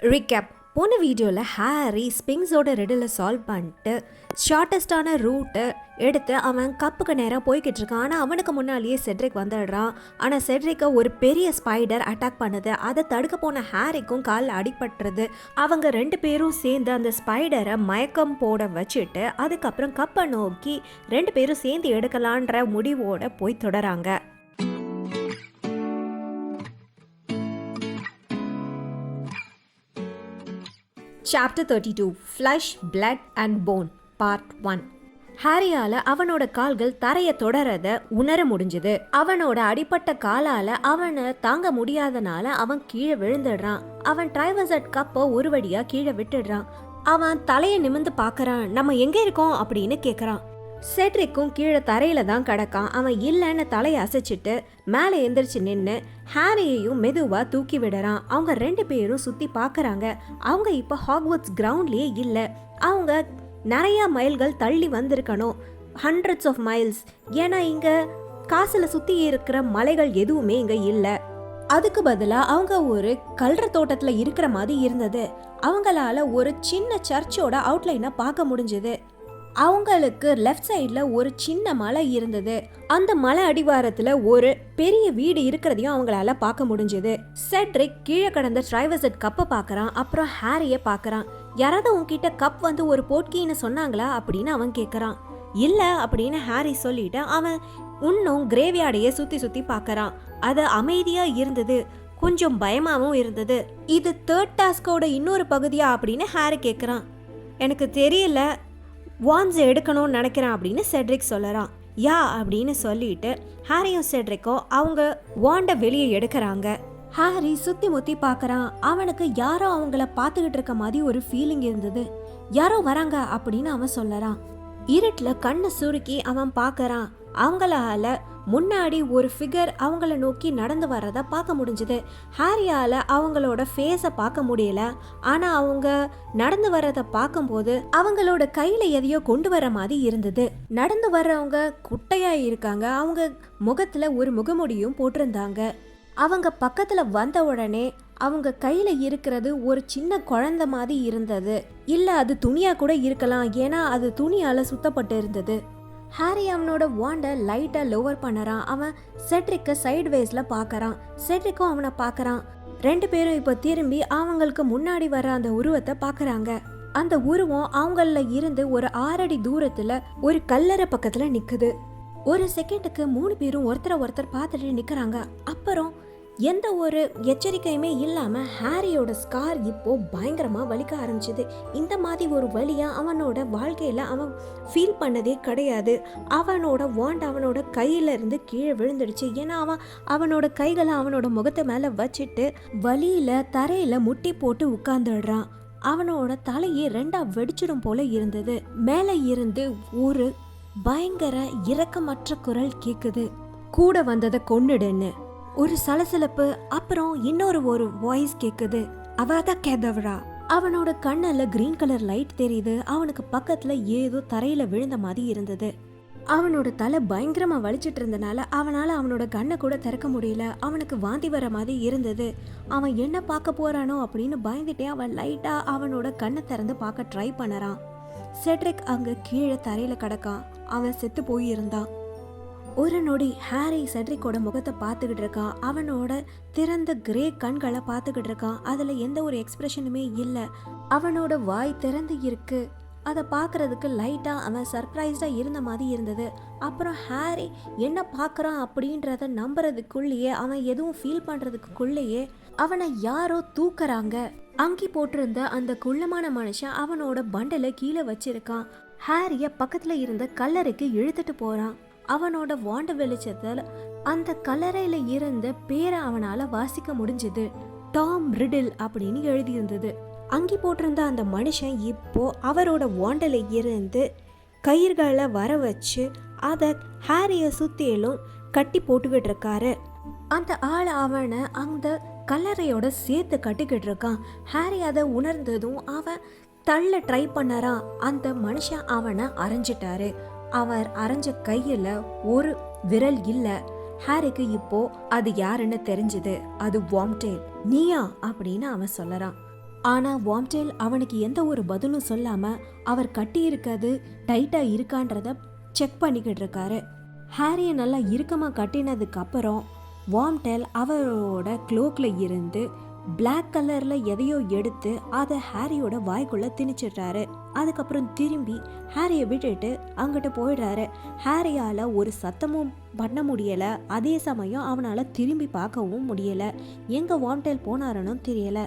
Recap. போன வீடியோவில் Harry ஸ்பிங்ஸோட ரெடில் solve பண்ணிட்டு ஷார்ட்டஸ்டான ரூட்டை எடுத்து அவன் கப்புக்கு நேராக போய்கிட்டு இருக்கான். ஆனால் அவனுக்கு முன்னாலேயே செட்ரிக் வந்துடுறான். ஆனால் செட்ரிக்கை ஒரு பெரிய ஸ்பைடர் அட்டாக் பண்ணுது. அதை தடுக்க போன ஹாரிக்கும் கால் அடிபட்டுறது. அவங்க 2 பேரும் சேர்ந்து அந்த ஸ்பைடரை மயக்கம் போட வச்சுட்டு அதுக்கப்புறம் கப்பை நோக்கி 2 பேரும் சேர்ந்து எடுக்கலான்ற முடிவோட போய் தொடராங்க. Chapter 32 Flesh, Blood and Bone Part 1. ஹாரியால அவனோட கால்கள் தரைய தொடரத உணர முடிஞ்சது. அவனோட அடிப்பட்ட காலால அவனை தாங்க முடியாதனால அவன் கீழே விழுந்துடுறான். அவன் ட்ரைவர்சட் கப்பை ஒரு வழியா கீழே விட்டுடுறான். அவன் தலைய நிமிந்து பாக்குறான். நம்ம எங்க இருக்கோம் அப்படின்னு கேக்குறான். செட்ரிக்கும் கீழே தரையில தான் கிடக்கான். அவன் இல்லைன்னு தலையை அசைச்சிட்டு மேலே எந்திரிச்சு நின்று ஹாரியையும் மெதுவா தூக்கி விடுறான். அவங்க 2 பேரும் சுத்தி பாக்குறாங்க. அவங்க இப்ப ஹாக்வர்ட்ஸ் கிரவுண்ட்லயே இல்லை. அவங்க நிறைய மைல்கள் தள்ளி வந்திருக்கணும், ஹண்ட்ரட்ஸ் ஆஃப் மைல்ஸ். ஏன்னா இங்க காசுல சுத்தி இருக்கிற மலைகள் எதுவுமே இங்க இல்லை. அதுக்கு பதிலா அவங்க ஒரு கல்ற தோட்டத்துல இருக்கிற மாதிரி இருந்தது. அவங்களால ஒரு சின்ன சர்ச்சோட அவுட்லைனை பார்க்க முடிஞ்சது. அவங்களுக்கு லெஃப்ட் சைட்ல ஒரு சின்ன மலை இருந்தது. அந்த மலை அடிவாரத்துல ஒரு பெரிய வீடு இருக்கிறதையும் அவங்களால பார்க்க முடிஞ்சது. செட்ரிக் கீழே கடந்த ட்ரைவர்சட் கப்பை பார்க்கறான். அப்புறம் ஹாரிய பார்க்கறான். யாராவது உன்கிட்ட கப் வந்து ஒரு போட்கின்னு சொன்னாங்களா அப்படின்னு அவன் கேட்கறான். இல்ல அப்படின்னு ஹாரி சொல்லிட்டு அவன் இன்னும் கிரேவியார்டையே சுத்தி சுத்தி பார்க்கறான். அது அமைதியா இருந்தது, கொஞ்சம் பயமாவும் இருந்தது. இது 3rd டாஸ்கோட இன்னொரு பகுதியா அப்படின்னு ஹாரி கேட்கறான். எனக்கு தெரியல, வான்ஸ் எடுக்கணும்னு நினைக்கிறேன் அப்படின்னு செட்ரிக் சொல்லறான். யா அப்படின்னு சொல்லிட்டு ஹாரியும் செட்ரிக்கும் அவங்க வாண்டை வெளியே எடுக்கிறாங்க. ஹாரி சுத்தி முத்தி பார்க்கறான். அவனுக்கு யாரோ அவங்கள பார்த்துக்கிட்டு இருக்க மாதிரி ஒரு ஃபீலிங் இருந்தது. யாரோ வராங்க அப்படின்னு அவன் சொல்லறான். இருட்டுல கண்ணை சுருக்கி அவன் பார்க்கறான். அவங்களால முன்னாடி ஒரு ஃபிகர் அவங்கள நோக்கி நடந்து வர்றத பார்க்க முடிஞ்சது. ஹாரியால அவங்களோட ஃபேஸை பார்க்க முடியல. ஆனா அவங்க நடந்து வர்றத பார்க்கும்போது அவங்களோட கையில எதையோ கொண்டு வர மாதிரி இருந்தது. நடந்து வர்றவங்க குட்டையா இருக்காங்க. அவங்க முகத்துல ஒரு முகமுடியும் போட்டிருந்தாங்க. அவங்க பக்கத்துல வந்த உடனே அவங்க கையில இருக்கிறது ஒரு சின்ன குழந்தை மாதிரி இருந்தது. இல்ல அது துணியா கூட இருக்கலாம், ஏன்னா அது துணியால சுத்தப்பட்டு இருந்தது. ஹாரி அவனோட வாண்டை லைட்டா லோவர் பண்ணறான். அவன் செட்ரிக்க சைடு வேஸ்ல பாக்கறான். செட்ரிக்கும் அவனை பாக்கறான். 2 பேரும் இப்ப திரும்பி அவங்களுக்கு முன்னாடி வர அந்த உருவத்தை பாக்குறாங்க. அந்த உருவம் அவங்கள இருந்து ஒரு 6 அடி தூரத்துல ஒரு கல்லறை பக்கத்துல நிக்குது. ஒரு செகண்டுக்கு 3 பேரும் ஒருத்தர் பார்த்துட்டு நிக்கிறாங்க. அப்புறம் எந்த ஒரு எச்சரிக்கையுமே இல்லாம ஹாரியோட ஸ்கார் இப்போ பயங்கரமா வலிக்க ஆரம்பிச்சது. இந்த மாதிரி ஒரு வலியா அவனோட வாழ்க்கையில அவன் ஃபீல் பண்ணதே கிடையாது. அவனோட வாண்ட் அவனோட கையில இருந்து கீழே விழுந்துடுச்சு. ஏன்னா அவனோட கைகளை அவனோட முகத்தை மேல வச்சுட்டு வலியில தரையில முட்டி போட்டு உட்கார்ந்துடுறான். அவனோட தலையே 2ஆ வெடிச்சிடும் போல இருந்தது. மேல இருந்து ஒரு பயங்கர இரக்கமற்ற குரல் கேக்குது. கூட வந்ததை கொன்னுடுன்னு ஒரு சலசலப்பு. அப்புறம் இன்னொரு வாய்ஸ் கேக்குது. அவதா கேதவரா. அவனோட கண்ணுல கிரீன் கலர் லைட் தெரியுது. அவனுக்கு பக்கத்துல ஏதோ தரையில விழுந்த மாதிரி இருந்தது. அவனோட தலை பயங்கரமா வலிச்சிட்டு இருந்தனால அவனால அவனோட கண்ணை கூட திறக்க முடியல. அவனுக்கு வாந்தி வர மாதிரி இருந்தது. அவன் என்ன பார்க்க போறானோ அப்படின்னு பயந்துட்டே அவன் லைட்டா அவனோட கண்ணை திறந்து பார்க்க ட்ரை பண்ணறான். செட்ரிக் அங்க கீழே தரையில கிடக்கான். அவன் செத்து போயிருந்தான். ஒரு நொடி ஹாரி செட்ரிக்கோட முகத்தை பார்த்துக்கிட்டு இருக்கான். அவனோட திறந்த கிரே கண்களை பார்த்துக்கிட்டு இருக்கான். அதுல எந்த ஒரு எக்ஸ்பிரஷனுமே இல்லை. அவனோட வாய் திறந்து இருக்கு. அதை பார்க்கறதுக்கு லைட்டா அவன் சர்ப்ரைஸ்டா இருந்த மாதிரி இருந்தது. அப்புறம் ஹாரி என்ன பார்க்கறான் அப்படின்றத நம்புறதுக்குள்ளேயே அவன் எதுவும் ஃபீல் பண்றதுக்குள்ளேயே அவனை யாரோ தூக்குறாங்க. அங்கி போட்டிருந்த அந்த குள்ளமான மனுஷன் அவனோட பண்டலை கீழே வச்சிருக்கான். ஹாரிய பக்கத்துல இருந்த கல்லறைக்கு இழுத்துட்டு போறான். அவனோட வாண்ட வெளிச்சத்தில் அந்த கல்லறையில இருந்த பேரை அவனால வாசிக்க முடிஞ்சது. டாம் ரிடில் அப்படின்னு எழுதியிருந்தது. அங்கி போட்டிருந்த அந்த மனுஷன் இப்போ அவரோட வாண்டல இருந்து கயிர்களை வர வச்சு அதை ஹாரிய சுத்தியிலும் கட்டி போட்டுக்கிட்டு இருக்காரு. அந்த ஆள் அவனை அந்த கல்லறையோட சேர்த்து கட்டிக்கிட்டு இருக்கான். ஹாரி அதை உணர்ந்ததும் அவன் தள்ள ட்ரை பண்ணறான். அந்த மனுஷன் அவனை அரைஞ்சிட்டாரு. அவர் அரைஞ்ச கையில ஒரு விரல் இல்ல. ஹாரிக்கு இப்போ அது யாருன்னு தெரிஞ்சது. அது வார்ம்டேல். நீயா அப்படின்னு அவன் சொல்லறான். ஆனா வார்ம்டேல் அவனுக்கு எந்த ஒரு பதிலும் சொல்லாம அவர் கட்டி இருக்கிறது டைட்டா இருக்கான்றத செக் பண்ணிக்கிட்டு இருக்காரு. ஹாரியை நல்லா இறுக்கமா கட்டினதுக்கு அப்புறம் வார்ம்டேல் அவரோட க்ளோக்ல இருந்து பிளாக் கலர்ல எதையோ எடுத்து அதை ஹாரியோட வாய்க்குள்ள திணிச்சிடுறாரு. அதுக்கப்புறம் திரும்பி ஹாரியை விட்டுட்டு அங்கிட்ட போயிடுறாரு. ஹாரியால ஒரு சத்தமும் பண்ண முடியல, அதே சமயம் அவனால திரும்பி பார்க்கவும் முடியல. எங்க வார்ம்டேல் போனாருன்னு தெரியல.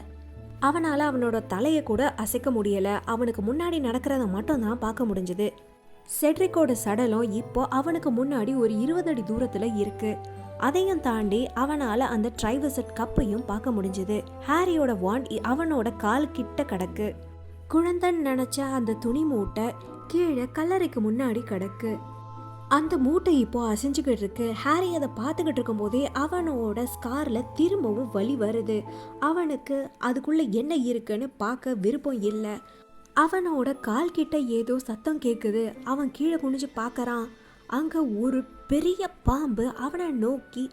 அவனால அவனோட தலையை கூட அசைக்க முடியல. அவனுக்கு முன்னாடி நடக்கிறத மட்டும் தான் பார்க்க முடிஞ்சது. செட்ரிக்கோட சடலம் இப்போ அவனுக்கு முன்னாடி ஒரு 20 அடி தூரத்துல இருக்கு. அதையும் தாண்டி அவனால அந்த ட்ரைவர்சட் கப்பையும் பார்க்க முடிஞ்சது. ஹாரியோட வாண்ட் அவனோட கால் கிட்ட கிடக்கு. குழந்தைன்னு நினைச்ச அந்த துணி மூட்டை கீழே கல்லறைக்கு முன்னாடி கிடக்கு. அந்த மூட்டை இப்போ அசைஞ்சுக்கிட்டு இருக்கு. ஹாரி அதை பார்த்துக்கிட்டு இருக்கும் போதே அவனோட ஸ்கார்ல திரும்பவும் வலி வருது. அவனுக்கு அதுக்குள்ள என்ன இருக்குன்னு பார்க்க விருப்பம் இல்லை. அவனோட கால் கிட்ட ஏதோ சத்தம் கேட்குது. அவன் கீழே குனிஞ்சு பார்க்கறான். அங்க ஒரு பெரிய பாம்பு அவனை நோக்கி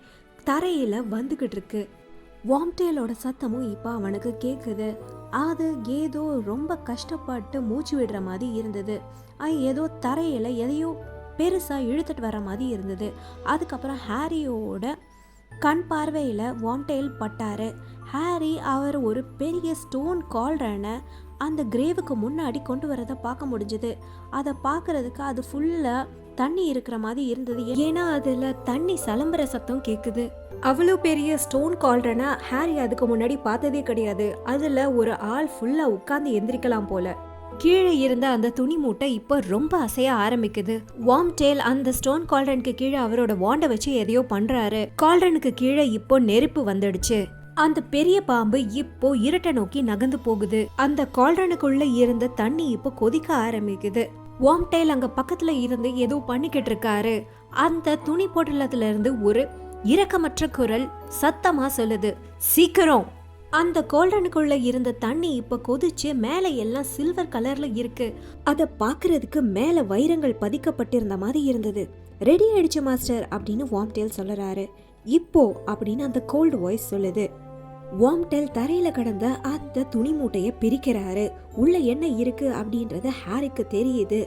தரையில வந்துகிட்டு இருக்கு. வார்ம்டேலோட சத்தமும் இப்போ அவனுக்கு கேட்குது. அது ஏதோ ரொம்ப கஷ்டப்பட்டு மூச்சு விடுற மாதிரி இருந்தது. ஏதோ தரையில எதையோ பெருசா இழுத்துட்டு வர மாதிரி இருந்தது. அதுக்கப்புறம் ஹாரியோட கண் பார்வையில வார்ம்டேல் பட்டாரு. ஹாரி அவர் ஒரு பெரிய ஸ்டோன் கால்ரனை அந்த கிரேவுக்கு முன்னாடி கொண்டு வரதை பார்க்க முடிஞ்சது. அதை பார்க்கறதுக்கு அது ஃபுல்லா தண்ணி இருக்கிற மாதிரி இருந்தது. ஏன்னா அதுல தண்ணி சலம்புற சத்தம் கேக்குது. அவ்வளோ பெரிய ஸ்டோன் கால்ரனை ஹாரி அதுக்கு முன்னாடி பார்த்ததே கிடையாது. அதுல ஒரு ஆள் ஃபுல்லா உட்கார்ந்து எந்திரிக்கலாம் போல. கீழே இருந்த அந்த துணி மூட்டை இப்போ ரொம்ப அசைய ஆரம்பிக்குது. வார்ம்டேல் அந்த ஸ்டோன் கால்ரனுக்கு கீழே அவரோட வாண்டை வச்சு எதையோ பண்றாரு. கால்ரனுக்கு கீழே இப்போ நெருப்பு வந்துடுச்சு. அந்த பெரிய பாம்பு இப்போ இருட்ட நோக்கி நகர்ந்து போகுது. அந்த கால்ரனுக்குள்ள இருந்த தண்ணி இப்போ கொதிக்க ஆரம்பிக்குது. வார்ம்டேல் அங்க பக்கத்துல இருந்து ஏதோ பண்ணிக்கிட்டு இருக்காரு. அந்த துணி பொட்டலத்துல இருந்து ஒரு இரக்கமற்ற குரல் சத்தமா சொல்லுது, சீக்கிரம். அந்த கால்ரனுக்குள்ள இருந்த தண்ணி இப்ப கொதிச்சு மேல எல்லாம் சில்வர் கலர்ல இருக்கு. அத பாக்குறதுக்கு மேல வைரங்கள் பதிக்கப்பட்டிருந்த மாதிரி இருந்தது. ரெடி ஆயிடுச்சு மாஸ்டர் அப்படின்னு வார்ம்டேல் சொல்றாரு. இப்போ அப்படின்னு அந்த கோல்டு வாய்ஸ் சொல்லுது. வார்ம்டேல் தரையில கடந்த அந்த துணி மூட்டைய பிரிக்கிறாரு. உள்ள என்ன இருக்கு அப்படின்றது ஹாரிக்கு தெரியுது.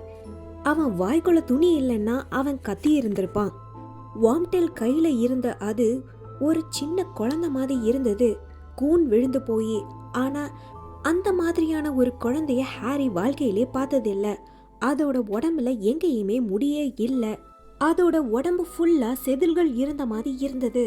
அவன் வாய்க்குள்ள துணி இல்லைன்னா அவன் கத்தி இருந்திருப்பான். வார்ம்டேல் கையில இருந்த அது ஒரு சின்ன குழந்தை மாதிரி இருந்தது. கூன் விழுந்து போய். ஆனா அந்த மாதிரியான ஒரு குழந்தைய ஹாரி வாழ்க்கையிலே பார்த்ததில்ல. அதோட உடம்புல எங்கேயுமே முடியே இல்லை. அதோட உடம்பு ஃபுல்லா செதில்கள் இருந்த மாதிரி இருந்தது.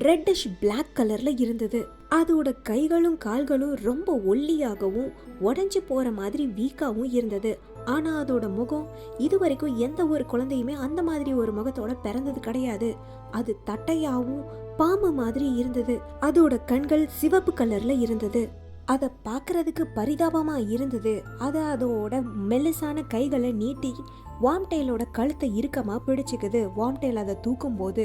ரெட்டிஷ் பிளாக் கலர்ல இருந்தது. அதோட கைகளும் கால்களும் ரொம்ப ஒல்லியாகவும் உடஞ்சி போற மாதிரி வீக்காவும் இருந்தது. ஆனா அதோட முகம் இதுவரைக்கும் எந்த ஒரு குழந்தையுமே அந்த மாதிரி ஒரு முகத்தோட பிறந்தது கிடையாது. அது தட்டையாவும் பாம்பு மாதிரி இருந்தது. அதோட கண்கள் சிவப்பு கலர்ல இருந்தது. அத பாக்குறதுக்கு பரிதாபமா இருந்தது. அதோட மெல்லிசான கைகளை நீட்டி வார்ம்டேலோட கழுத்தை இறுக்கமா பிடிச்சுக்குது. வார்ம்டேல் அதை தூக்கும் போது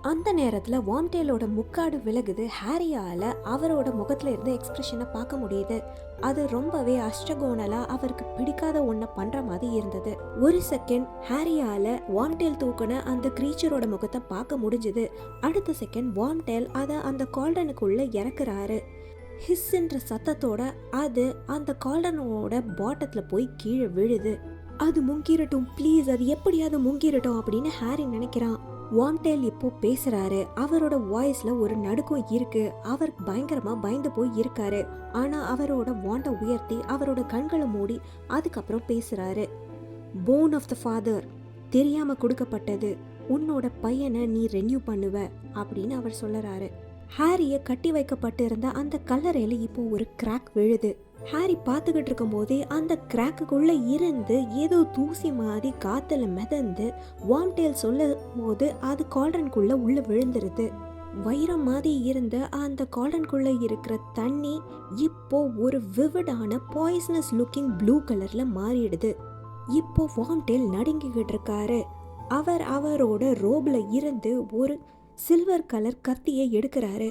அந்த நேரத்துல வார்ம்டேலோட முக்காடு விலகுது. ஹாரியால அவரோட முகத்துல இருந்து எக்ஸ்பிரஷனை பார்க்க முடியுது. அது ரொம்பவே அஷ்டகோணலா அவருக்கு பிடிக்காத ஒன்ன பண்ற மாதிரி இருந்தது. ஒரு செகண்ட் ஹாரியால வார்ம்டேல் தூக்குன அந்த கிரீச்சரோட முகத்தை பார்க்க முடிஞ்சது. அடுத்த செகண்ட் வார்ம்டேல் அதை அந்த கால்டனுக்குள்ள இறக்குறாரு. ஹிஸ்ன்ற சத்தத்தோட அது அந்த கால்டனோட பாட்டத்துல போய் கீழே விழுது. அது முங்கிரட்டும் ப்ளீஸ், அது எப்படியாவது முங்கிரட்டும் அப்படின்னு ஹாரி நினைக்கிறான். வார்ம்டேல் இப்போ பேசுறாரு. அவரோட வாய்ஸ்ல ஒரு நடுக்கம் இருக்கு. அவர் பயங்கரமா பயந்து போய் இருக்காரு. ஆனா அவரோட வாண்டை உயர்த்தி அவரோட கண்களை மூடி அதுக்கப்புறம் பேசுறாரு. போன் ஆஃப் த ஃபாதர், தெரியாம கொடுக்கப்பட்டது. உன்னோட பையனை நீ ரெனியூ பண்ணுவ அப்படின்னு அவர் சொல்லறாரு. ஹாரிய கட்டி வைக்கப்பட்டு இருந்த அந்த கல்லறையில இப்போ ஒரு கிராக் விழுது. ஹாரி பார்த்துக்கிட்டு இருக்கும் போதே அந்த கிராக்குக்குள்ள இருந்து ஏதோ தூசி மாதிரி காத்துல மிதந்து வார்ம்டேல் சொல்லும் போது அது கால்ரனுக்குள்ள உள்ள விழுந்துருது. வைரம் மாதிரி இருந்த அந்த கால்ரனுக்குள்ள இருக்கிற தண்ணி இப்போ ஒரு விவிடான பாய்சனஸ் லுக்கிங் ப்ளூ கலர்ல மாறிடுது. இப்போ வார்ம்டேல் நடுங்கிக்கிட்டு இருக்காரு. அவர் அவரோட ரோப்ல இருந்து ஒரு சில்வர் கலர் கத்தியை எடுக்கிறாரு.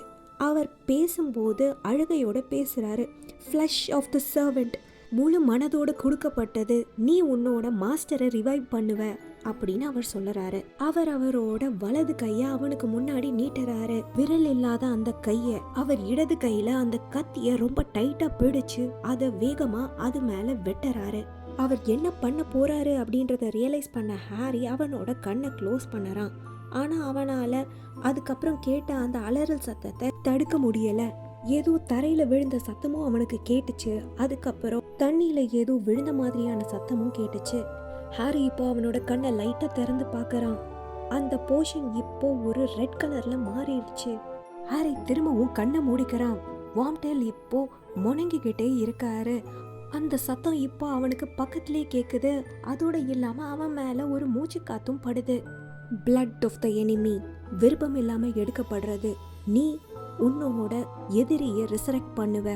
அவர் பேசும்போது அழுகையோட பேசுறாரு. ஃப்ளஷ் ஆஃப் த சர்வெண்ட், முழு மனதோடு கொடுக்கப்பட்டது. நீ உன்னோட மாஸ்டரை ரிவைவ் பண்ணுவ அப்படின்னு அவர் சொல்லுறாரு. அவர் அவரோட வலது கைய அவனுக்கு முன்னாடி நீட்டுறாரு. விரல் இல்லாத அந்த கைய அவர் இடது கையில அந்த கத்திய ரொம்ப டைட்டா பிடிச்சு அத வேகமா அது மேல வெட்டுறாரு. அவர் என்ன பண்ண போறாரு அப்படின்றத ரியலைஸ் பண்ண ஹாரி அவனோட கண்ணை க்ளோஸ் பண்ணறான். ஆனா அவனால அதுக்கப்புறம் கேட்ட அந்த அலறல் சத்தத்தை தடுக்க முடியல. ஏதோ தரையில விழுந்த சத்தமும் அவனுக்கு கேட்டுச்சு. அதுக்கப்புறம் தண்ணியில ஏதோ விழுந்த மாதிரியான சத்தமும் கேட்டுச்சு. ஹாரி இப்போ அவனோட கண்ணை லைட்டா திறந்து பார்க்கறான். அந்த போர்ஷன் இப்போ ஒரு ரெட் கலர்ல மாறிடுச்சு. ஹாரி திரும்பவும் கண்ணை மூடிக்கிறான். வார்ம்டேல் இப்போ முணங்கிக்கிட்டே இருக்காரு. அந்த சத்தம் இப்போ அவனுக்கு பக்கத்திலே கேக்குது. அதோட இல்லாம அவன் மேல ஒரு மூச்சு காத்தும் படுது. பிளட் ஆஃப் த எனிமி, விருப்பம் இல்லாம எடுக்கப்படுறது. நீ உன்னோட எதிரியை ரிசரெக்ட் பண்ணுவ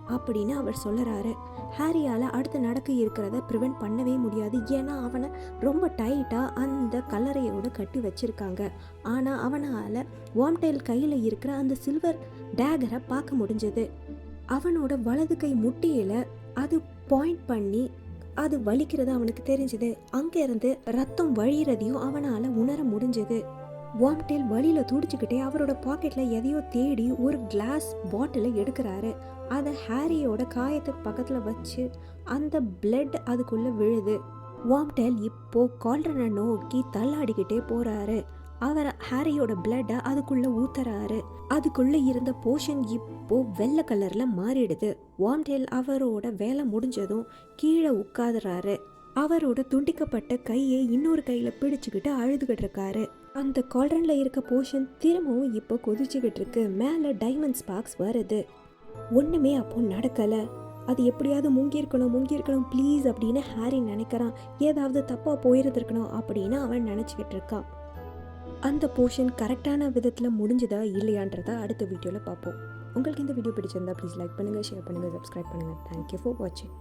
அப்படின்னு அவர் சொல்லுறாரு. ஹாரியால அடுத்து நடக்க இருக்கிறத ப்ரிவென்ட் பண்ணவே முடியாது. ஏன்னா அவனை ரொம்ப டைட்டா அந்த கல்லறையோட கட்டி வச்சிருக்காங்க. ஆனா அவனால வார்ம்டேல் கையில இருக்கிற அந்த சில்வர் டேகரை பார்க்க முடிஞ்சது. அவனோட வலது கை முட்டியில அது பாயிண்ட் பண்ணி அது வலிக்கிறது அவனுக்கு தெரிஞ்சது. அங்க இருந்து ரத்தம் வழியறதையும் அவனால உணர முடிஞ்சது. வார்ம்டேல் வழியில துடிச்சுக்கிட்டே அவரோட பாக்கெட்ல எதையோ தேடி ஒரு கிளாஸ் பாட்டிலை எடுக்கிறாரு. அதை ஹாரியோட காயத்துக்கு பக்கத்துல வச்சு அந்த பிளட் அதுக்குள்ள விழுது. வார்ம்டேல் இப்போ கால்ரனை நோக்கி தள்ளாடிக்கிட்டே போறாரு. அவர் ஹாரியோட பிளட்ட அதுக்குள்ள ஊத்துறாரு. அதுக்குள்ள இருந்த போர்ஷன் இப்போ வெள்ளை கலர்ல மாறிடுது. வார்ம்டேல் அவரோட வேலை முடிஞ்சதும் கீழே உட்கார்றாரு. அவரோட துண்டிக்கப்பட்ட கையை இன்னொரு கையில பிடிச்சுக்கிட்டு அழுதுகிட்டு இருக்காரு. அந்த கால்ரன்ல இருக்க போர்ஷன் திரும்பவும் இப்போ கொதிச்சுக்கிட்டு இருக்கு. மேல டைமண்ட் ஸ்பார்க்ஸ் வருது. ஒண்ணுமே அப்போ நடக்கல. அது எப்படியாவது முங்கியிருக்கணும் ப்ளீஸ் அப்படின்னு ஹாரி நினைக்கிறான். ஏதாவது தப்பா போயிருந்திருக்கணும் அப்படின்னு அவன் நினைச்சுக்கிட்டு இருக்கான். அந்த போர்ஷன் கரெக்டான விதத்துல முடிஞ்சதா இல்லையான்றத அடுத்த வீடியோல பார்ப்போம். உங்களுக்கு இந்த வீடியோ பிடிச்சிருந்தா ப்ளீஸ் லைக் பண்ணுங்க, ஷேர் பண்ணுங்க, சப்ஸ்கிரைப் பண்ணுங்க. தேங்க்யூ ஃபார் வாட்சிங்.